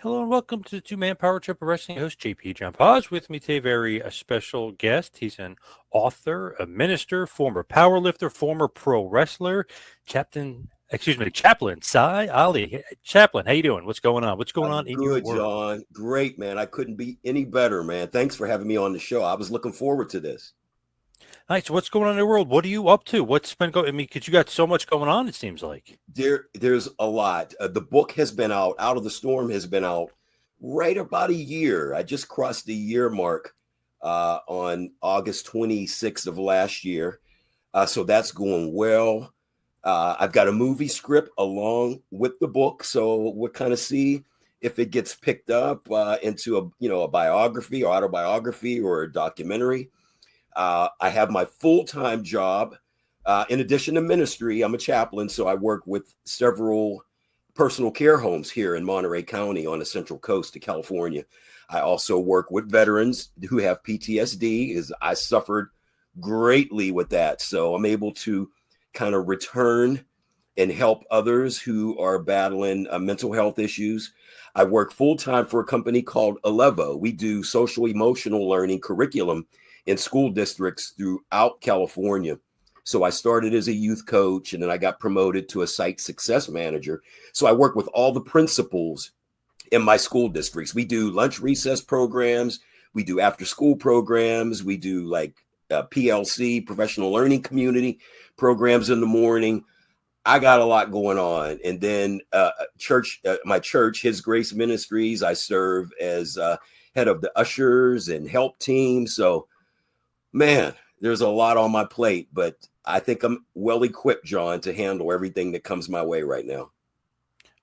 Hello and welcome to the Two-Man Power Trip of Wrestling. Host JP John Poz. With me today, very special guest. He's an author, a minister, former powerlifter, former pro wrestler, Chaplain Sy Alli. Chaplain, how you doing? What's going on? What's going on I'm in your good, world? John. Great, man. I couldn't be any better, man. Thanks for having me on the show. I was looking forward to this. Nice. What's going on in your world? What are you up to? What's been going? I mean, because you got so much going on. It seems like. There's a lot. The book has been out. Out of the Storm has been out right about a year. I just crossed the year mark on August 26th of last year. So that's going well. I've got a movie script along with the book, so we'll kind of see if it gets picked up into a biography or autobiography or a documentary. I have my full-time job. In addition to ministry, I'm a chaplain, so I work with several personal care homes here in Monterey County on the Central Coast of California. I also work with veterans who have PTSD, as I suffered greatly with that. So I'm able to kind of return and help others who are battling mental health issues. I work full-time for a company called AWA. We do social emotional learning curriculum in school districts throughout California. So I started as a youth coach, and then I got promoted to a site success manager. So I work with all the principals in my school districts. We do lunch recess programs. We do after school programs. We do like PLC, professional learning community programs in the morning. I got a lot going on. And then my church, His Grace Ministries, I serve as head of the ushers and help team. So, man, there's a lot on my plate, but I think I'm well equipped, John, to handle everything that comes my way right now.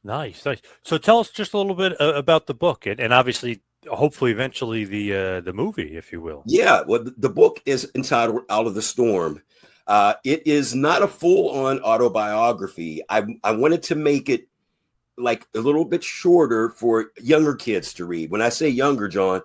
Nice, nice. So tell us just a little bit about the book, and obviously, hopefully, eventually the movie, if you will. Yeah, well, the book is entitled Out of the Storm. It is not a full-on autobiography. I wanted to make it like a little bit shorter for younger kids to read. When I say younger, John,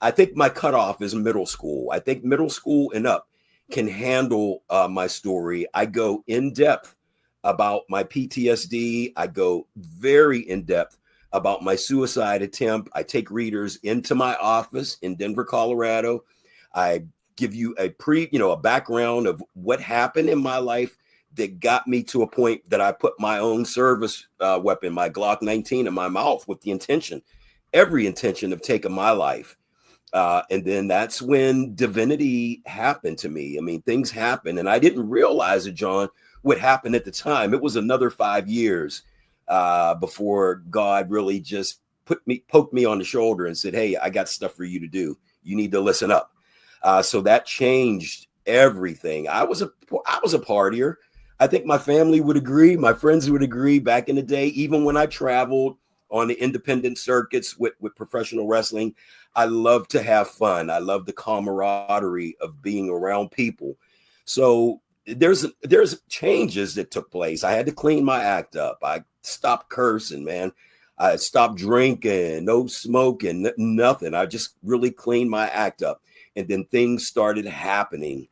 I think my cutoff is middle school. I think middle school and up can handle my story. I go in depth about my PTSD. I go very in depth about my suicide attempt. I take readers into my office in Denver, Colorado. I give you a background of what happened in my life that got me to a point that I put my own service weapon, my Glock 19, in my mouth with every intention of taking my life. And then that's when divinity happened to me. I mean, things happen, and I didn't realize it, John, what happened at the time. It was another 5 years before God really just poked me on the shoulder and said, "Hey, I got stuff for you to do. You need to listen up." So that changed everything. I was a partier. I think my family would agree. My friends would agree back in the day, even when I traveled on the independent circuits with professional wrestling. I love to have fun. I love the camaraderie of being around people. So there's changes that took place. I had to clean my act up. I stopped cursing, man. I stopped drinking, no smoking, nothing. I just really cleaned my act up. And then things started happening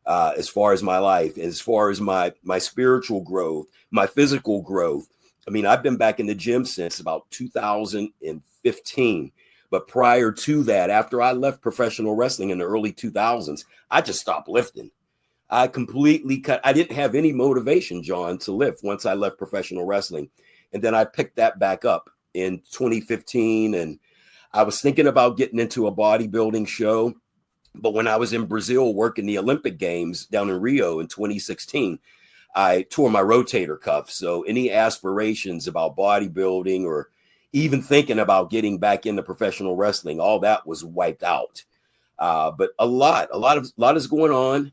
as far as my life, as far as my spiritual growth, my physical growth. I mean, I've been back in the gym since about 2015. But prior to that, after I left professional wrestling in the early 2000s, I just stopped lifting. I completely cut. I didn't have any motivation, John, to lift once I left professional wrestling. And then I picked that back up in 2015. And I was thinking about getting into a bodybuilding show. But when I was in Brazil working the Olympic Games down in Rio in 2016, I tore my rotator cuff. So any aspirations about bodybuilding or even thinking about getting back into professional wrestling, all that was wiped out. But a lot is going on.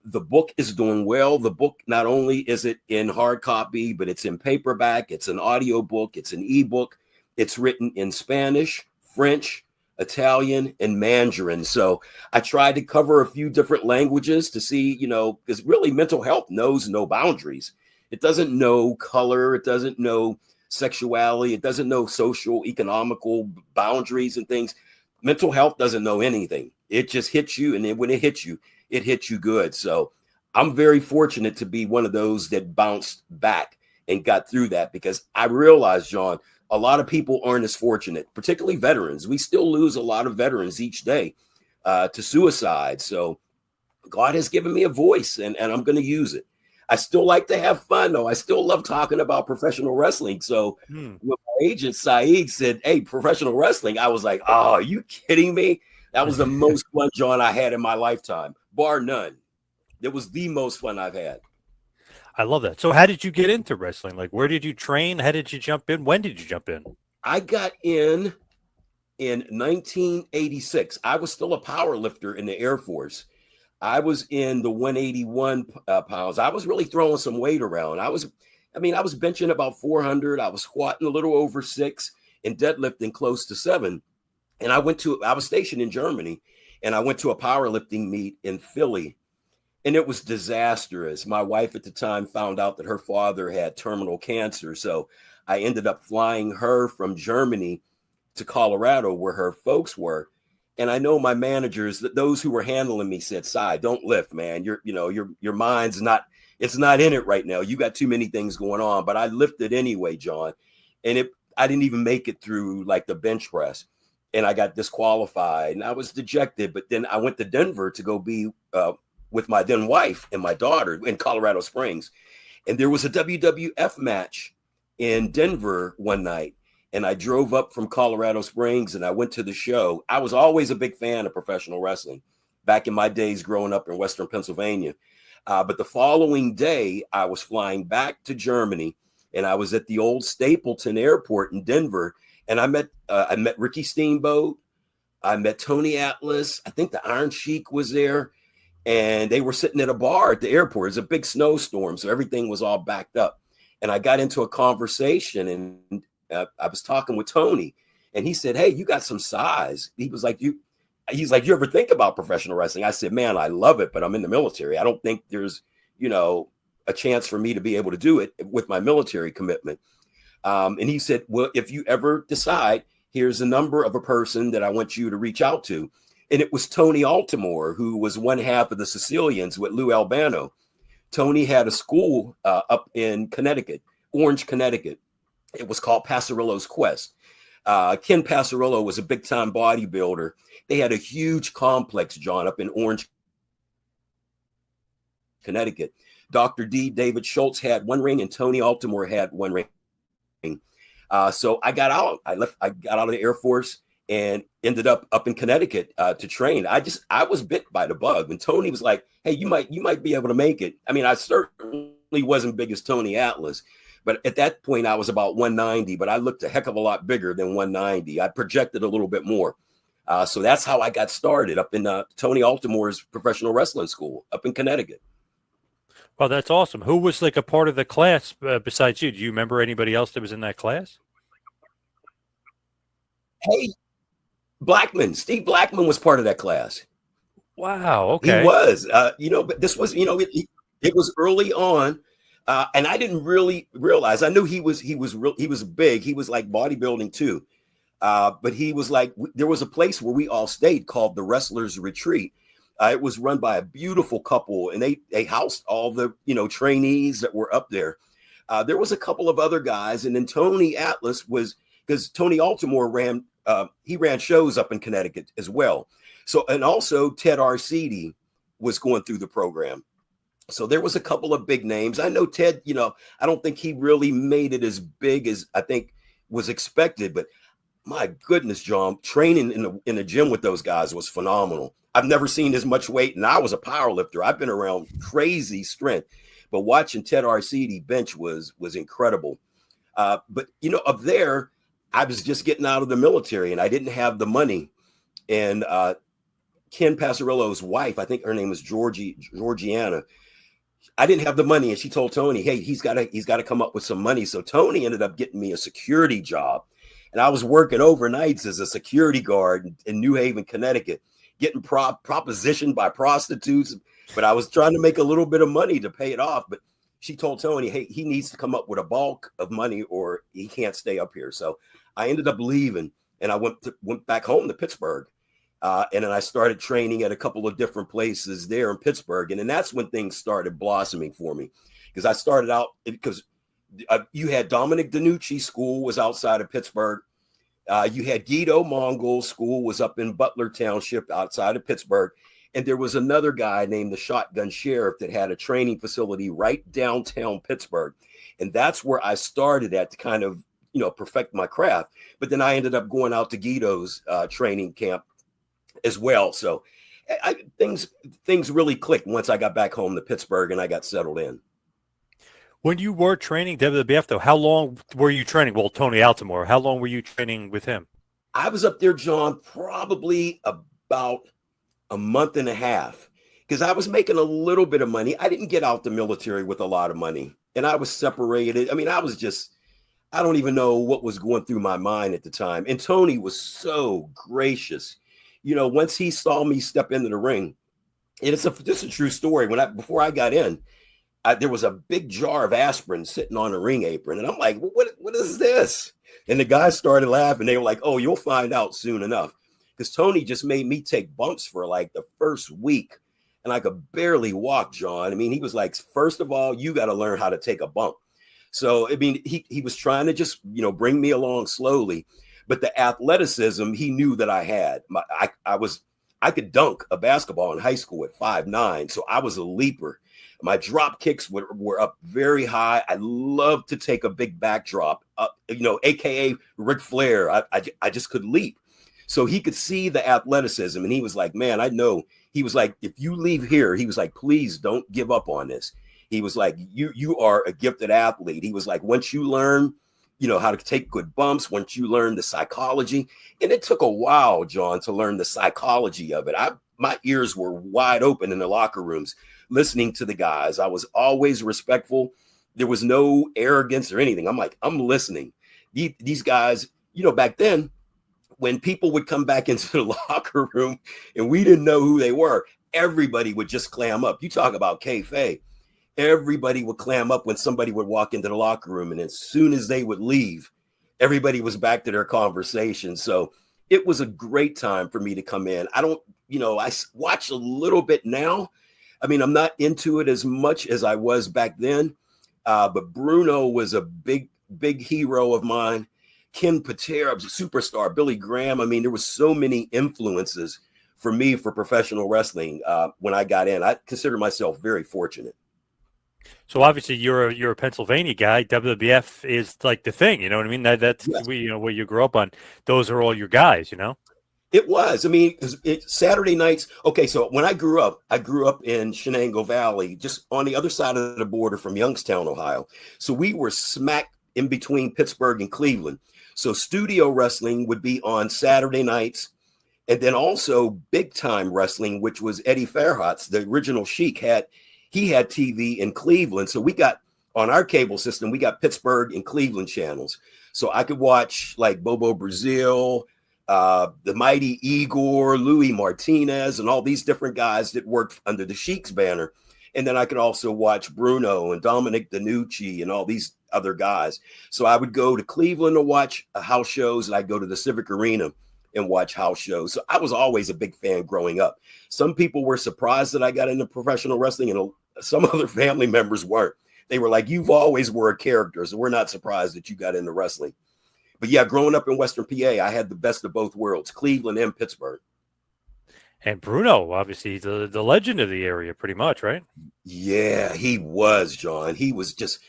The book is doing well. The book, not only is it in hard copy, but it's in paperback. It's an audio book. It's an ebook. It's written in Spanish, French, Italian, and Mandarin. So I tried to cover a few different languages to see, because really mental health knows no boundaries. It doesn't know color. It doesn't know sexuality. It doesn't know social, economical boundaries and things. Mental health doesn't know anything. It just hits you. And then when it hits you good. So I'm very fortunate to be one of those that bounced back and got through that, because I realized, John, a lot of people aren't as fortunate, particularly veterans. We still lose a lot of veterans each day to suicide. So God has given me a voice, and I'm going to use it. I still like to have fun, though. I still love talking about professional wrestling. So when my agent Saeed said, "Hey, professional wrestling," I was like, "Oh, are you kidding me?" That was the most fun, John, I had in my lifetime, bar none. It was the most fun I've had. I love that. So how did you get into wrestling? Like, where did you train? How did you jump in? When did you jump in? I got in 1986. I was still a power lifter in the Air Force. I was in the 181 pounds. I was really throwing some weight around. I was benching about 400. I was squatting a little over 6 and deadlifting close to 7. And I was stationed in Germany, and I went to a powerlifting meet in Philly, and it was disastrous. My wife at the time found out that her father had terminal cancer. So I ended up flying her from Germany to Colorado, where her folks were. And I know my managers, that those who were handling me, said, "Sy, don't lift, man. Your mind's not, it's not in it right now. You got too many things going on." But I lifted anyway, John. And I didn't even make it through like the bench press. And I got disqualified, and I was dejected. But then I went to Denver to go be with my then wife and my daughter in Colorado Springs. And there was a WWF match in Denver one night. And I drove up from Colorado Springs and I went to the show. I was always a big fan of professional wrestling back in my days growing up in Western Pennsylvania. But the following day, I was flying back to Germany, and I was at the old Stapleton Airport in Denver. And I met Ricky Steamboat. I met Tony Atlas. I think the Iron Sheik was there. And they were sitting at a bar at the airport. It was a big snowstorm, so everything was all backed up. And I got into a conversation, and I was talking with Tony, and he said, "Hey, you got some size." He's like, "You ever think about professional wrestling?" I said, "Man, I love it, but I'm in the military. I don't think there's, a chance for me to be able to do it with my military commitment." And he said, "Well, if you ever decide, here's a number of a person that I want you to reach out to." And it was Tony Altimore, who was one half of the Sicilians with Lou Albano. Tony had a school up in Connecticut, Orange, Connecticut. It was called Passarillo's Quest. Ken Passarillo was a big-time bodybuilder. They had a huge complex, John, up in Orange, Connecticut. Dr. D. David Schultz had one ring, and Tony Altimore had one ring. So I got out. I got out of the Air Force and ended up in Connecticut to train. I was bit by the bug. And Tony was like, "Hey, you might be able to make it." I mean, I certainly wasn't big as Tony Atlas. But at that point, I was about 190, but I looked a heck of a lot bigger than 190. I projected a little bit more. So that's how I got started up in Tony Altimore's professional wrestling school up in Connecticut. Well, that's awesome. Who was like a part of the class besides you? Do you remember anybody else that was in that class? Hey, Steve Blackman was part of that class. Wow. Okay. He was, but this was, it was early on. And I didn't really realize. I knew he was big. He was like bodybuilding too. But he was like, there was a place where we all stayed called the Wrestlers Retreat. It was run by a beautiful couple, and they housed all the trainees that were up there. There was a couple of other guys, and then Tony Atlas was, because Tony Altimore ran shows up in Connecticut as well. So, and also Ted Arcidi was going through the program. So there was a couple of big names. I know Ted, I don't think he really made it as big as I think was expected, but my goodness, John, training in the gym with those guys was phenomenal. I've never seen as much weight, and I was a power lifter. I've been around crazy strength, but watching Ted Arcidi bench was incredible. But up there, I was just getting out of the military, and I didn't have the money. And Ken Passarillo's wife, I think her name was Georgiana. I didn't have the money, and she told Tony, "Hey, he's got to come up with some money." So Tony ended up getting me a security job, and I was working overnights as a security guard in New Haven, Connecticut, getting propositioned by prostitutes. But I was trying to make a little bit of money to pay it off. But she told Tony, "Hey, he needs to come up with a bulk of money, or he can't stay up here." So I ended up leaving, and I went back home to Pittsburgh. And then I started training at a couple of different places there in Pittsburgh. And then that's when things started blossoming for me, because I started out because You had Dominic DiNucci School was outside of Pittsburgh. You had Guido Mongol School was up in Butler Township outside of Pittsburgh. And there was another guy named the Shotgun Sheriff that had a training facility right downtown Pittsburgh. And that's where I started at to kind of, perfect my craft. But then I ended up going out to Guido's training camp as well. So things really clicked once I got back home to Pittsburgh and I got settled in. When you were training WWF, though, how long were you training? Well, Tony Altimore, how long were you training with him? I was up there, John, probably about a month and a half because I was making a little bit of money. I didn't get out the military with a lot of money and I was separated. I mean, I don't even know what was going through my mind at the time. And Tony was so gracious. Once he saw me step into the ring, and this is a true story. Before I got in, there was a big jar of aspirin sitting on a ring apron. And I'm like, what is this? And the guys started laughing. They were like, oh, you'll find out soon enough. Because Tony just made me take bumps for like the first week. And I could barely walk, John. I mean, he was like, first of all, you got to learn how to take a bump. So, I mean, he was trying to just, bring me along slowly. But the athleticism he knew that I had. I could dunk a basketball in high school at 5'9". So I was a leaper. My drop kicks were up very high. I love to take a big backdrop, AKA Ric Flair. I just could leap. So he could see the athleticism. And he was like, man, I know. He was like, if you leave here, he was like, please don't give up on this. He was like, you are a gifted athlete. He was like, once you learn, how to take good bumps, once you learn the psychology. And it took a while, John, to learn the psychology of it. My ears were wide open in the locker rooms, listening to the guys. I was always respectful. There was no arrogance or anything. I'm like, I'm listening. These guys, back then, when people would come back into the locker room and we didn't know who they were, everybody would just clam up. You talk about kayfabe. Everybody would clam up when somebody would walk into the locker room. And as soon as they would leave, everybody was back to their conversation. So it was a great time for me to come in. I watch a little bit now. I mean, I'm not into it as much as I was back then. But Bruno was a big hero of mine. Ken Patera was a superstar. Billy Graham. I mean, there was so many influences for me for professional wrestling when I got in. I consider myself very fortunate. So obviously you're a Pennsylvania guy. WWF is like the thing, you know what I mean? That's yes. What you grew up on. Those are all your guys, It was. I mean, Saturday nights. Okay, so when I grew up in Shenango Valley, just on the other side of the border from Youngstown, Ohio. So we were smack in between Pittsburgh and Cleveland. So studio wrestling would be on Saturday nights. And then also big time wrestling, which was Eddie Fairhotz, the original Sheik, he had TV in Cleveland. So we got on our cable system, we got Pittsburgh and Cleveland channels. So I could watch like Bobo Brazil, the Mighty Igor, Louis Martinez, and all these different guys that worked under the Sheik's banner. And then I could also watch Bruno and Dominic DiNucci and all these other guys. So I would go to Cleveland to watch house shows, and I'd go to the Civic Arena and watch house shows. So I was always a big fan growing up. Some people were surprised that I got into professional wrestling, and some other family members weren't. They were like, you've always were a character, so we're not surprised that you got into wrestling. But yeah, growing up in Western PA, I had the best of both worlds, Cleveland and Pittsburgh. And Bruno, obviously, the legend of the area, pretty much, right? Yeah, he was, John. He was just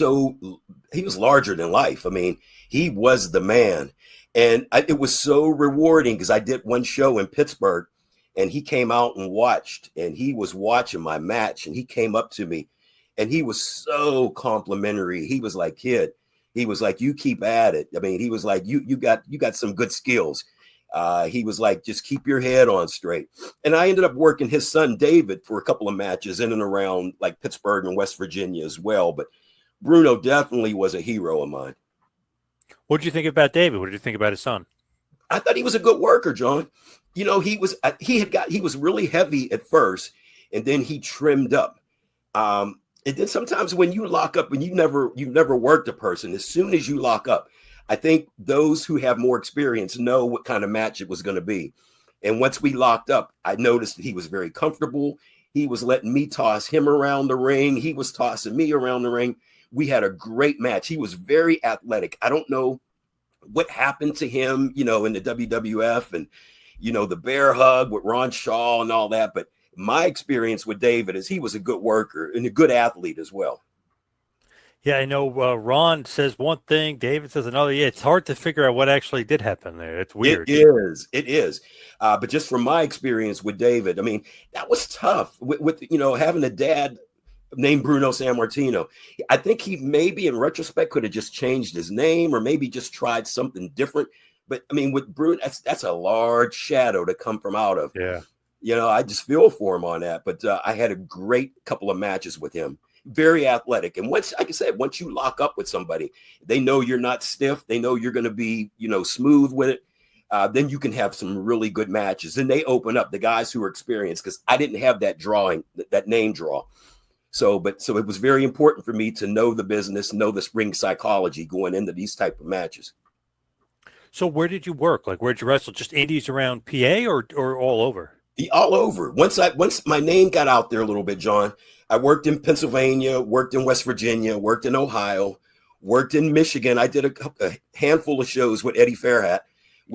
he was larger than life. I mean, he was the man. And it was so rewarding because I did one show in Pittsburgh and he came out and watched, and he was watching my match, and he came up to me and he was so complimentary. He was like, kid, he was like, you keep at it. I mean, he was like, you got some good skills. He was like, just keep your head on straight. And I ended up working his son, David, for a couple of matches in and around like Pittsburgh and West Virginia as well. But Bruno definitely was a hero of mine. What did you think about David? What did you think about his son? I thought he was a good worker, John. You know, he was really heavy at first, and then he trimmed up. And then sometimes when you lock up and you've never worked a person, as soon as you lock up, I think those who have more experience know what kind of match it was going to be. And once we locked up, I noticed that he was very comfortable. He was letting me toss him around the ring. He was tossing me around the ring. we had a great match. He was very athletic. I don't know what happened to him, in the WWF and, the bear hug with Ron Shaw and all that. But my experience with David is he was a good worker and a good athlete as well. Yeah, I know Ron says one thing, David says another. Yeah, it's hard to figure out what actually did happen there. It's weird. It is. But just from my experience with David, I mean, that was tough with having a dad named Bruno Sammartino. I think he maybe in retrospect could have just changed his name or maybe just tried something different. But I mean, with Bruno, that's a large shadow to come from out of. Yeah. I just feel for him on that. But I had a great couple of matches with him. Very athletic. And once, like I said, once you lock up with somebody, they know you're not stiff. They know you're going to be, smooth with it. Then you can have some really good matches. And they open up the guys who are experienced because I didn't have that name draw. So it was very important for me to know the business, know the ring psychology going into these type of matches. So where did you work? Like, where'd you wrestle? Just indies around PA or all over? All over. Once my name got out there a little bit, John, I worked in Pennsylvania, worked in West Virginia, worked in Ohio, worked in Michigan. I did a handful of shows with Eddie Fairhat.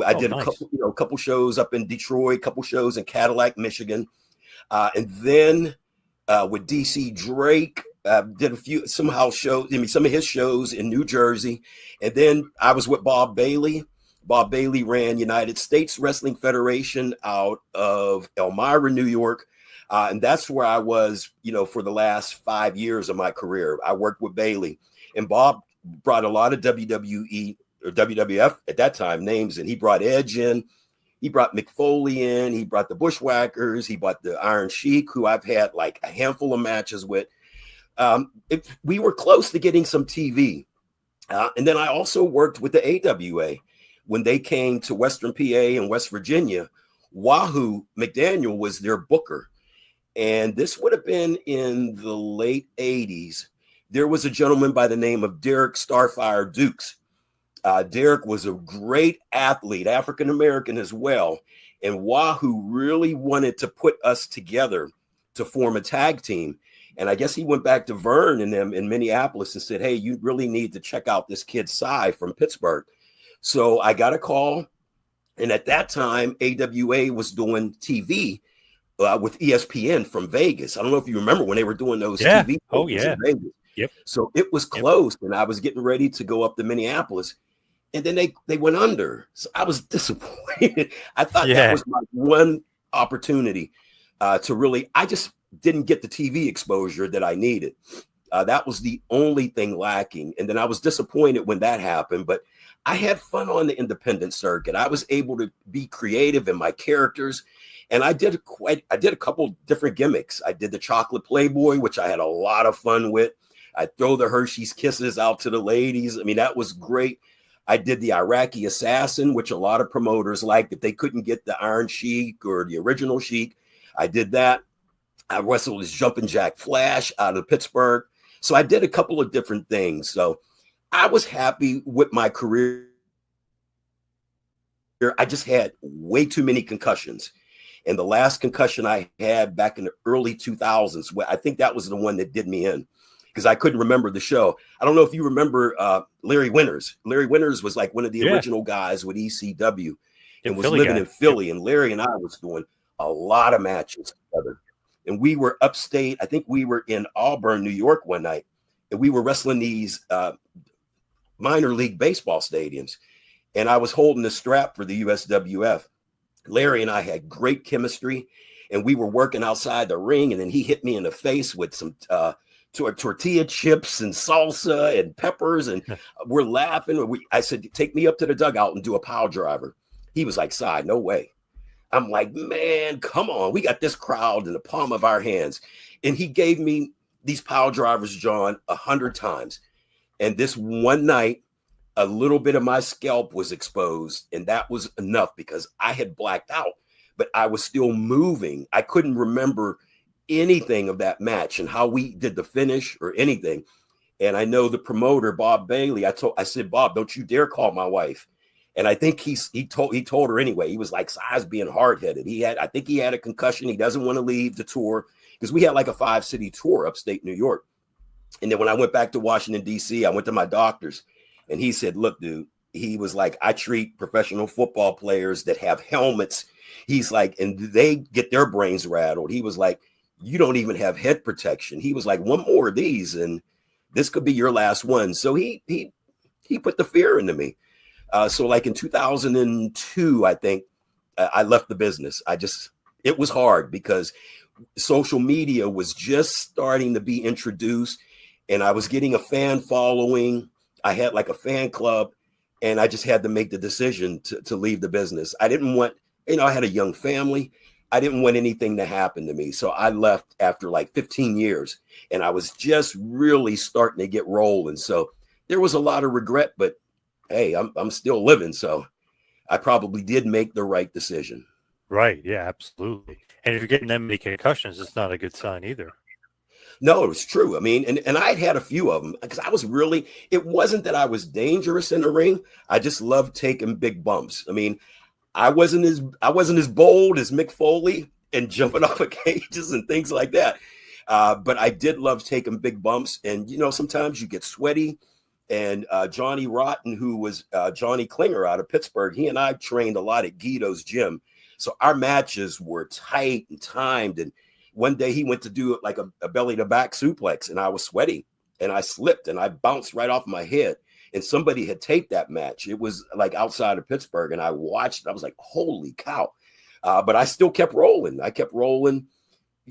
I did nice. a couple shows up in Detroit, couple shows in Cadillac, Michigan. And then with DC Drake, did some of his shows in New Jersey. And then I was with Bob Bailey. Bob Bailey ran United States Wrestling Federation out of Elmira, New York. And that's where I was, for the last 5 years of my career. I worked with Bailey. And Bob brought a lot of WWE or WWF at that time names in. He brought Edge in. He brought Mick Foley in. He brought the Bushwhackers. He brought the Iron Sheik, who I've had like a handful of matches with. We were close to getting some TV. And then I also worked with the AWA. When they came to Western PA and West Virginia, Wahoo McDaniel was their booker. And this would have been in the late 80s. There was a gentleman by the name of Derek Starfire Dukes. Derek was a great athlete, African-American as well. And Wahoo really wanted to put us together to form a tag team. And I guess he went back to Vern and them in Minneapolis and said, hey, you really need to check out this kid Sy from Pittsburgh. So I got a call. And at that time, AWA was doing TV with ESPN from Vegas. I don't know if you remember when they were doing those TV programs in Vegas. Yep. So it was close, and I was getting ready to go up to Minneapolis, and then they went under. So I was disappointed. I thought that was my one opportunity to really. I just didn't get the TV exposure that I needed. That was the only thing lacking, and then I was disappointed when that happened. But I had fun on the independent circuit. I was able to be creative in my characters. And I did a couple different gimmicks. I did the chocolate Playboy, which I had a lot of fun with. I throw the Hershey's Kisses out to the ladies. I mean, that was great. I did the Iraqi Assassin, which a lot of promoters liked. If they couldn't get the Iron Sheik or the original Sheik, I did that. I wrestled as Jumpin' Jack Flash out of Pittsburgh. So I did a couple of different things. So I was happy with my career. I just had way too many concussions. And the last concussion I had back in the early 2000s, I think that was the one that did me in because I couldn't remember the show. I don't know if you remember Larry Winters. Larry Winters was like one of the original guys with ECW and was living in Philly. And Larry and I was doing a lot of matches together. And we were upstate. I think we were in Auburn, New York one night. And we were wrestling these minor league baseball stadiums. And I was holding the strap for the USWF. Larry and I had great chemistry, and we were working outside the ring, and then he hit me in the face with some tortilla chips and salsa and peppers, and we're laughing. I said, take me up to the dugout and do a pile driver. He was like, Sy, no way. I'm like, man, come on. We got this crowd in the palm of our hands. And he gave me these pile drivers, John, 100 times. And this one night, a little bit of my scalp was exposed, and that was enough because I had blacked out, but I was still moving. I couldn't remember anything of that match and how we did the finish or anything. And I know the promoter, Bob Bailey, I said, Bob, don't you dare call my wife. And I think he told her anyway. He was like, Sy's being hard-headed. I think he had a concussion. He doesn't want to leave the tour because we had like a 5-city tour upstate New York. And then when I went back to Washington, D.C., I went to my doctor's and he said, look, dude, he was like, I treat professional football players that have helmets. He's like, and they get their brains rattled. He was like, you don't even have head protection. He was like, one more of these and this could be your last one. So he put the fear into me. So like in 2002, I think I left the business. It was hard because social media was just starting to be introduced and I was getting a fan following. I had like a fan club and I just had to make the decision to leave the business. I didn't want, I had a young family. I didn't want anything to happen to me. So I left after like 15 years and I was just really starting to get rolling. So there was a lot of regret, but hey, I'm still living. So I probably did make the right decision. Right. Yeah, absolutely. And if you're getting that many concussions, it's not a good sign either. No, it was true. I mean, and I'd had a few of them because it wasn't that I was dangerous in the ring. I just loved taking big bumps. I mean, I wasn't as bold as Mick Foley and jumping off of cages and things like that. But I did love taking big bumps. And, sometimes you get sweaty. And Johnny Rotten, who was Johnny Klinger out of Pittsburgh, he and I trained a lot at Guido's gym. So our matches were tight and timed. And one day he went to do it like a belly to back suplex and I was sweaty and I slipped and I bounced right off my head and somebody had taped that match. It was like outside of Pittsburgh and I watched it. I was like, holy cow. But I still kept rolling. I kept rolling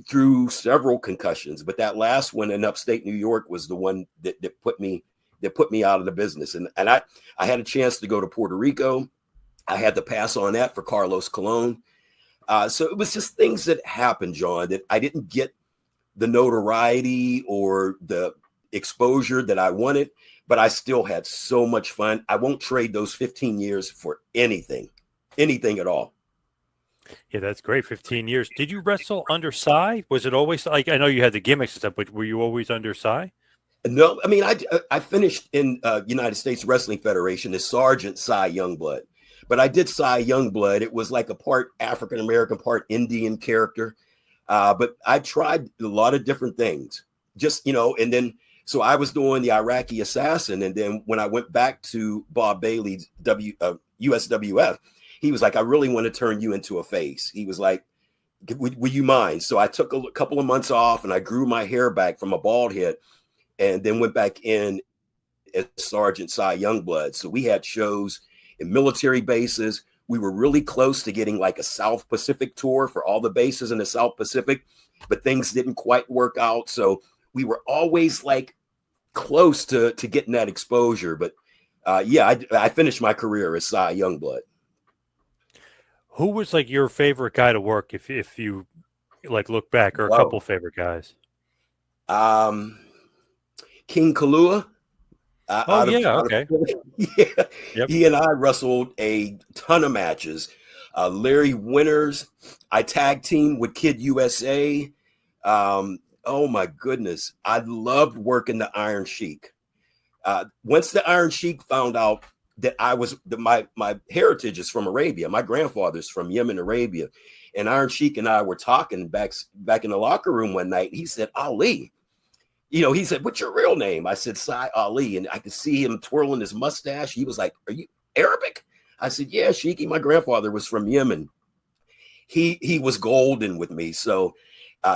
through several concussions, but that last one in upstate New York was the one that put me out of the business. And I had a chance to go to Puerto Rico. I had to pass on that for Carlos Colon. So it was just things that happened, John, that I didn't get the notoriety or the exposure that I wanted, but I still had so much fun. I won't trade those 15 years for anything at all. Yeah, that's great. 15 years. Did you wrestle under Sy? Was it always like, I know you had the gimmicks and stuff, but were you always under Sy? No, I mean, I finished in United States Wrestling Federation as Sergeant Sy Youngblood. But I did Sy Youngblood. It was like a part African-American, part Indian character. But I tried a lot of different things, and then, so I was doing the Iraqi assassin. And then when I went back to Bob Bailey's USWF, he was like, I really want to turn you into a face. He was like, would you mind? So I took a couple of months off and I grew my hair back from a bald head and then went back in as Sergeant Sy Youngblood. So we had shows in military bases. We were really close to getting like a South Pacific tour for all the bases in the South Pacific, but things didn't quite work out. So we were always like close to getting that exposure. But I finished my career as Sy Youngblood. Who was like your favorite guy to work if you like look back, or a couple favorite guys? King Kalua. Okay. Yeah. Yep. He and I wrestled a ton of matches. Larry Winters, I tag teamed with Kid USA. Oh my goodness. I loved working the Iron Sheik. Once the Iron Sheik found out that I was my heritage is from Arabia. My grandfather's from Yemen, Arabia. And Iron Sheik and I were talking back in the locker room one night. He said, Ali. He said, what's your real name? I said, Sy Ali. And I could see him twirling his mustache. He was like, are you Arabic? I said, yeah, Sheiki. My grandfather was from Yemen. He was golden with me. So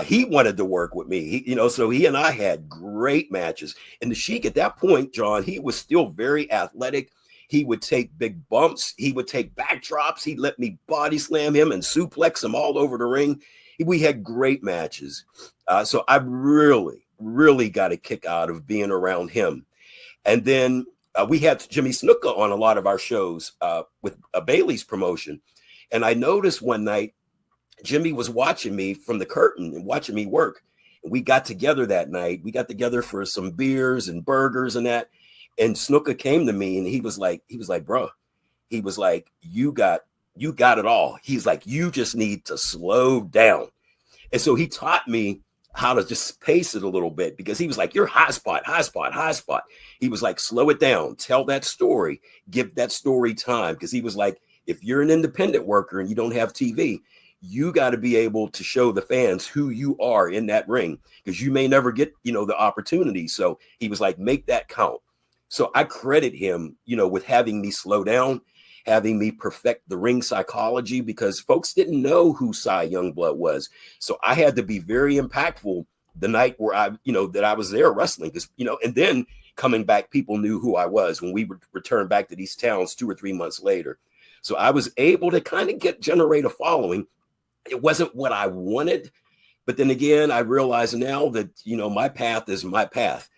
he wanted to work with me. So he and I had great matches. And the Sheik at that point, John, he was still very athletic. He would take big bumps. He would take backdrops. He'd let me body slam him and suplex him all over the ring. We had great matches. So I really got a kick out of being around him. And then we had Jimmy Snuka on a lot of our shows with Bailey's promotion. And I noticed one night, Jimmy was watching me from the curtain and watching me work. And we got together that night. We got together for some beers and burgers and that. And Snuka came to me and he was like, bro, he was like, you got it all. He's like, you just need to slow down. And so he taught me how to just pace it a little bit, because he was like, you're high spot. He was like, slow it down, tell that story, give that story time. Because he was like, if you're an independent worker and you don't have TV, you got to be able to show the fans who you are in that ring, because you may never get, the opportunity. So he was like, make that count. So I credit him, with having me slow down, having me perfect the ring psychology, because folks didn't know who Sy Youngblood was. So I had to be very impactful the night where that I was there wrestling, because, and then coming back, people knew who I was when we would return back to these towns 2 or 3 months later. So I was able to kind of generate a following. It wasn't what I wanted, but then again, I realize now that, my path is my path.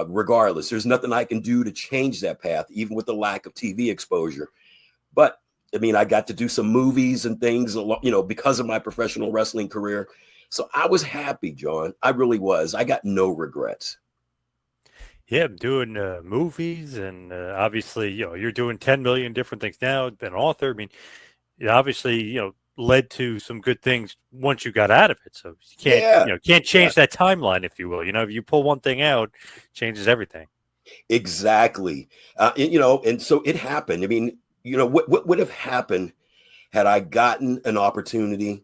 Regardless, there's nothing I can do to change that path, even with the lack of TV exposure. But I mean, I got to do some movies and things, because of my professional wrestling career. So I was happy, John. I really was. I got no regrets. Yeah, I'm doing movies, and obviously, you're doing 10 million different things now. Been an author. I mean, it obviously, led to some good things once you got out of it. So you can't change that timeline, if you will. If you pull one thing out, it changes everything. Exactly. And so it happened. I mean, what would have happened had I gotten an opportunity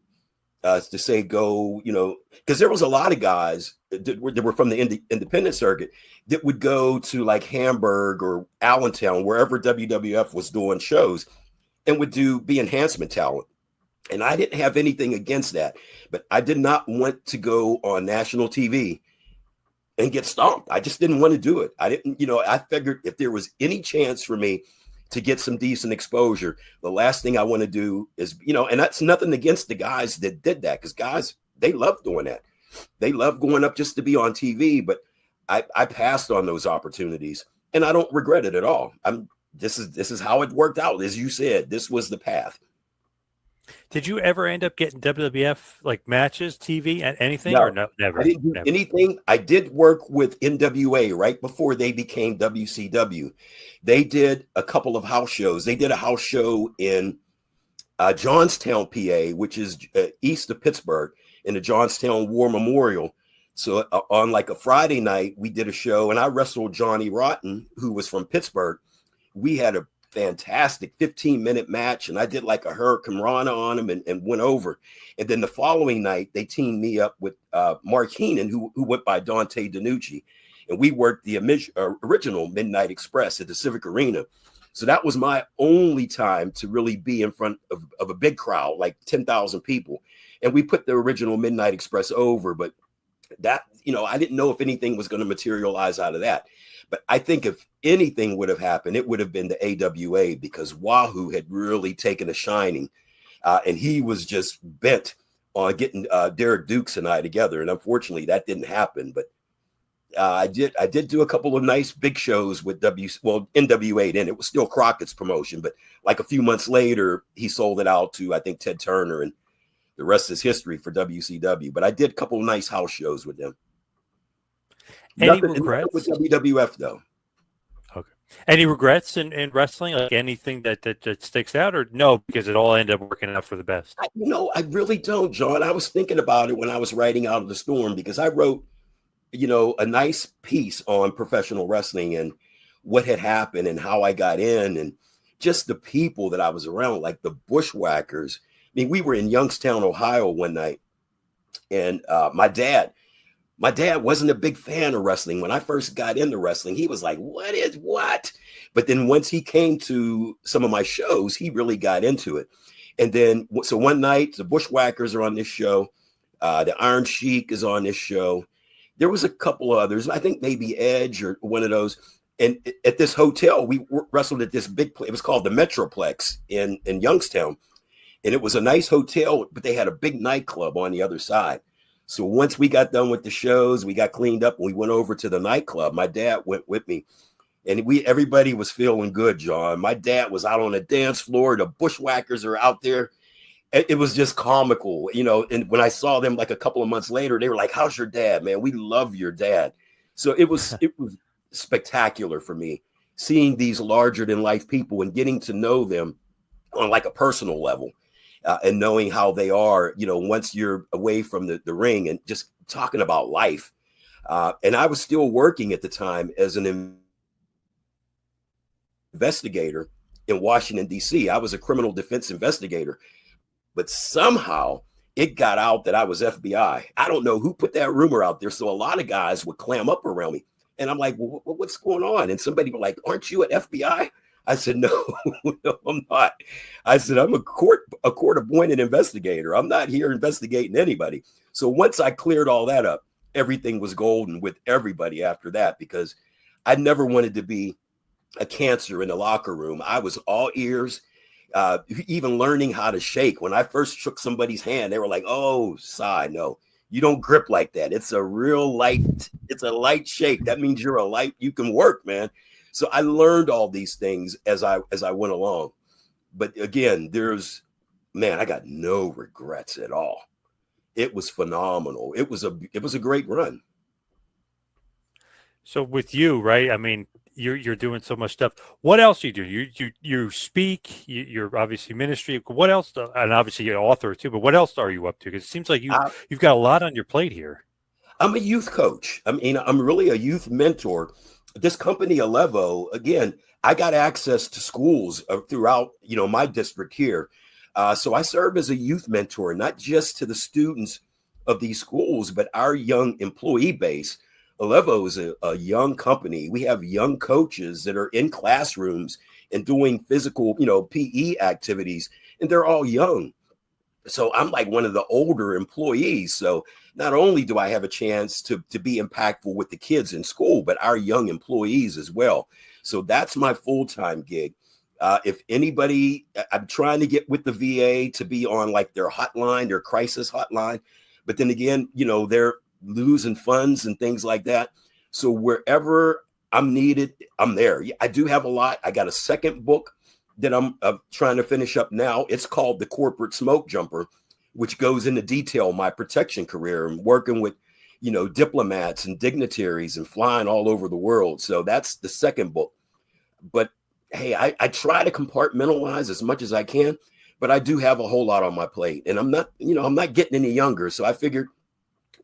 to say go, because there was a lot of guys that were from the independent circuit that would go to like Hamburg or Allentown, wherever WWF was doing shows, and would be enhancement talent. And I didn't have anything against that, but I did not want to go on national TV and get stomped. I just didn't want to do it. I didn't, I figured if there was any chance for me to get some decent exposure, the last thing I want to do is, and that's nothing against the guys that did that, because guys, they love doing that. They love going up just to be on TV, but I passed on those opportunities, and I don't regret it at all. This is how it worked out. As you said, this was the path. Did you ever end up getting WWF like matches, TV, and anything, No, or no? Never. I didn't do anything. I did work with NWA right before they became WCW. They did a couple of house shows. They did a house show in Johnstown, PA, which is east of Pittsburgh, in the Johnstown War Memorial. So on like a Friday night, we did a show, and I wrestled Johnny Rotten, who was from Pittsburgh. We had a fantastic 15-minute match, and I did like a Hurricane Rana on him and went over. And then the following night, they teamed me up with Mark Heenan, who went by Dante DiNucci, and we worked the original Midnight Express at the Civic Arena. So that was my only time to really be in front of a big crowd, like 10,000 people. And we put the original Midnight Express over, but that, I didn't know if anything was going to materialize out of that. But I think if anything would have happened, it would have been the AWA, because Wahoo had really taken a shining, and he was just bent on getting Derek Dukes and I together. And unfortunately, that didn't happen. But I did do a couple of nice big shows with NWA. Then it was still Crockett's promotion, but like a few months later, he sold it out to, I think, Ted Turner, and the rest is history for WCW. But I did a couple of nice house shows with them. Any nothing regrets with WWF though? Okay. Any regrets in wrestling? Like anything that sticks out, or no, because it all ended up working out for the best? I really don't, John. I was thinking about it when I was writing Out of the Storm, because I wrote, a nice piece on professional wrestling and what had happened and how I got in, and just the people that I was around, like the Bushwhackers. I mean, we were in Youngstown, Ohio one night, and my dad wasn't a big fan of wrestling. When I first got into wrestling, he was like, what? But then once he came to some of my shows, he really got into it. And then, so one night, the Bushwhackers are on this show. The Iron Sheik is on this show. There was a couple others. I think maybe Edge or one of those. And at this hotel, we wrestled at this big place. It was called the Metroplex in Youngstown. And it was a nice hotel, but they had a big nightclub on the other side. So once we got done with the shows, we got cleaned up and we went over to the nightclub. My dad went with me, and everybody was feeling good, John. My dad was out on the dance floor. The Bushwhackers are out there. It was just comical, and when I saw them like a couple of months later, they were like, "How's your dad, man? We love your dad." So it was spectacular for me, seeing these larger than life people and getting to know them on like a personal level. And knowing how they are, once you're away from the ring, and just talking about life. And I was still working at the time as an investigator in Washington, D.C. I was a criminal defense investigator. but somehow it got out that I was FBI. I don't know who put that rumor out there. So a lot of guys would clam up around me. And I'm like, well, what's going on? And somebody was like, aren't you at FBI? I said, no, no, I'm not. I said, I'm a court appointed investigator. I'm not here investigating anybody. So once I cleared all that up, everything was golden with everybody after that, because I never wanted to be a cancer in the locker room. I was all ears, even learning how to shake. When I first shook somebody's hand, they were like, oh, Sy, no, you don't grip like that. It's a real light. It's a light shake. That means you're a light. You can work, man. So I learned all these things as I went along. But again, I got no regrets at all. It was phenomenal. It was a great run. So with you, right? I mean, you're doing so much stuff. What else do you do? You speak. You're obviously ministry. What else? And obviously you're an author too. But what else are you up to? Because it seems like you've got a lot on your plate here. I'm a youth coach. I mean, I'm really a youth mentor. This company, Alevo, again, I got access to schools throughout, my district here. So I serve as a youth mentor, not just to the students of these schools, but our young employee base. Alevo is a young company. We have young coaches that are in classrooms and doing physical, PE activities, and they're all young. So I'm like one of the older employees. So not only do I have a chance to be impactful with the kids in school, but our young employees as well. So that's my full-time gig. If anybody, I'm trying to get with the VA to be on like their hotline, their crisis hotline. But then again, they're losing funds and things like that. So wherever I'm needed, I'm there. I do have a lot. I got a second book that I'm trying to finish up now. It's called The Corporate Smoke Jumper, which goes into detail my protection career and working with, diplomats and dignitaries and flying all over the world. So that's the second book. But hey, I try to compartmentalize as much as I can, but I do have a whole lot on my plate, and I'm not getting any younger. So I figured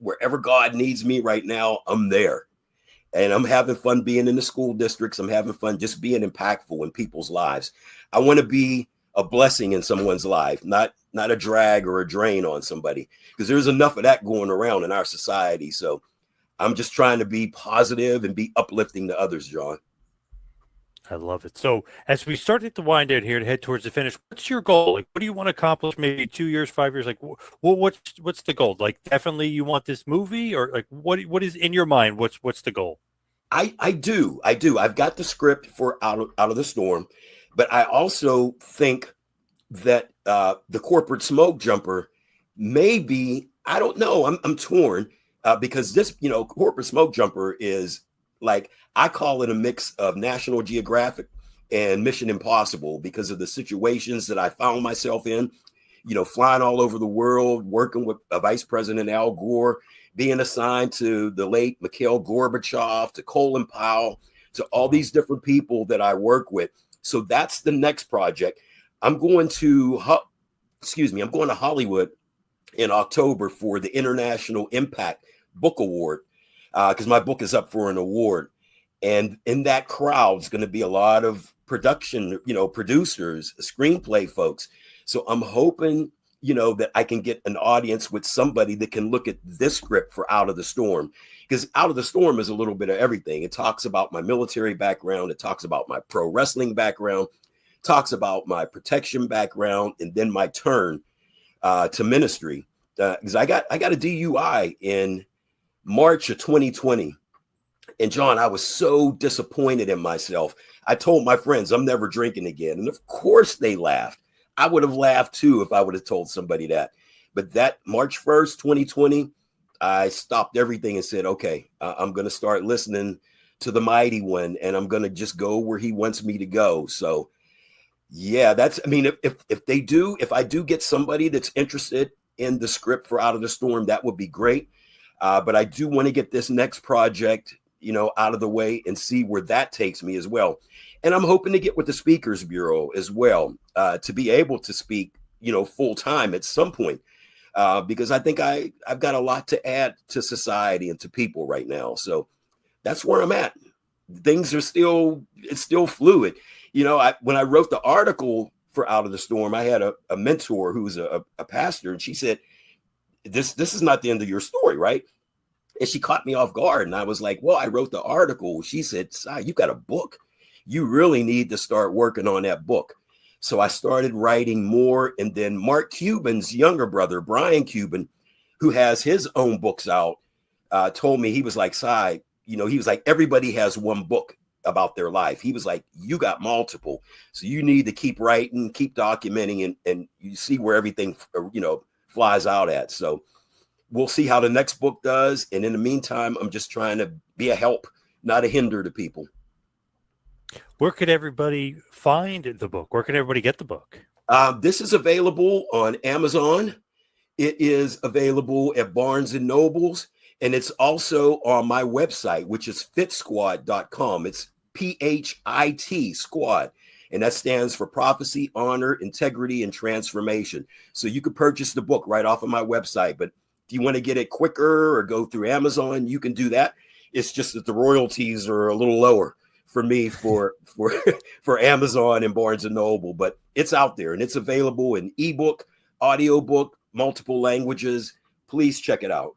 wherever God needs me right now, I'm there. And I'm having fun being in the school districts. I'm having fun just being impactful in people's lives. I want to be a blessing in someone's life, not a drag or a drain on somebody, because there's enough of that going around in our society. So I'm just trying to be positive and be uplifting to others, John. I love it. So as we started to wind down here to head towards the finish, what's your goal? Like, what do you want to accomplish? Maybe 2 years, 5 years? Like, what's the goal? Like, definitely you want this movie, or like, what is in your mind? What's the goal? I do. I've got the script for Out of the Storm, but I also think that the Corporate Smoke Jumper maybe, I don't know. I'm torn because this, Corporate Smoke Jumper is like, I call it a mix of National Geographic and Mission Impossible because of the situations that I found myself in, flying all over the world, working with Vice President Al Gore, being assigned to the late Mikhail Gorbachev, to Colin Powell, to all these different people that I work with. So that's the next project. I'm going to Hollywood in October for the International Impact Book Award because my book is up for an award. And in that crowd is going to be a lot of production, producers, screenplay folks. So I'm hoping, that I can get an audience with somebody that can look at this script for Out of the Storm, because Out of the Storm is a little bit of everything. It talks about my military background. It talks about my pro wrestling background, talks about my protection background, and then my turn to ministry. Because I got a DUI in March of 2020. And John, I was so disappointed in myself. I told my friends I'm never drinking again. And of course they laughed. I would have laughed too if I would have told somebody that. But that March 1st, 2020, I stopped everything and said, okay, I'm going to start listening to the mighty one, and I'm going to just go where he wants me to go. So yeah, if I do get somebody that's interested in the script for Out of the Storm, that would be great. But I do want to get this next project, out of the way and see where that takes me as well. And I'm hoping to get with the Speakers Bureau as well, to be able to speak, full time at some point, because I think I've got a lot to add to society and to people right now. So that's where I'm at. Things are still fluid. When I wrote the article for Out of the Storm. I had a mentor who was a pastor, and she said, this is not the end of your story, right? And she caught me off guard. And I was like, well, I wrote the article. She said, Sy, you got a book. You really need to start working on that book. So I started writing more. And then Mark Cuban's younger brother, Brian Cuban, who has his own books out, told me, he was like, Sy, he was like, everybody has one book about their life. He was like, you got multiple. So you need to keep writing, keep documenting, and you see where everything, flies out at. So we'll see how the next book does. And in the meantime, I'm just trying to be a help, not a hinder to people. Where could everybody find the book? Where can everybody get the book? This is available on Amazon. It is available at Barnes and Nobles. And it's also on my website, which is fitsquad.com. It's PHIT squad. And that stands for Prophecy, Honor, Integrity, and Transformation. So you could purchase the book right off of my website. But if you want to get it quicker or go through Amazon, you can do that. It's just that the royalties are a little lower for me for Amazon and Barnes and Noble. But it's out there, and it's available in ebook, audiobook, multiple languages. Please check it out.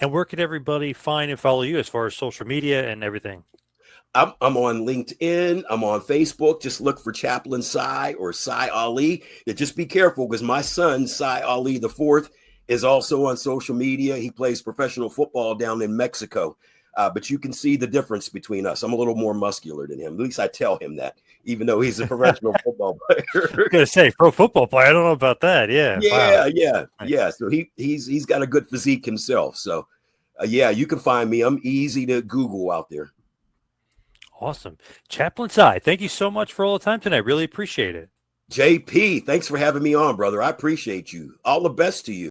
And where could everybody find and follow you as far as social media and everything? I'm on LinkedIn. I'm on Facebook. Just look for Chaplain Sy or Sy Ali. Just be careful, because my son, Sy Ali IV, is also on social media. He plays professional football down in Mexico. But you can see the difference between us. I'm a little more muscular than him. At least I tell him that, even though he's a professional football player. I was going to say, pro football player. I don't know about that. Yeah. Yeah. So he's got a good physique himself. So, you can find me. I'm easy to Google out there. Awesome. Chaplain Sy, thank you so much for all the time tonight. Really appreciate it. JP, thanks for having me on, brother. I appreciate you. All the best to you.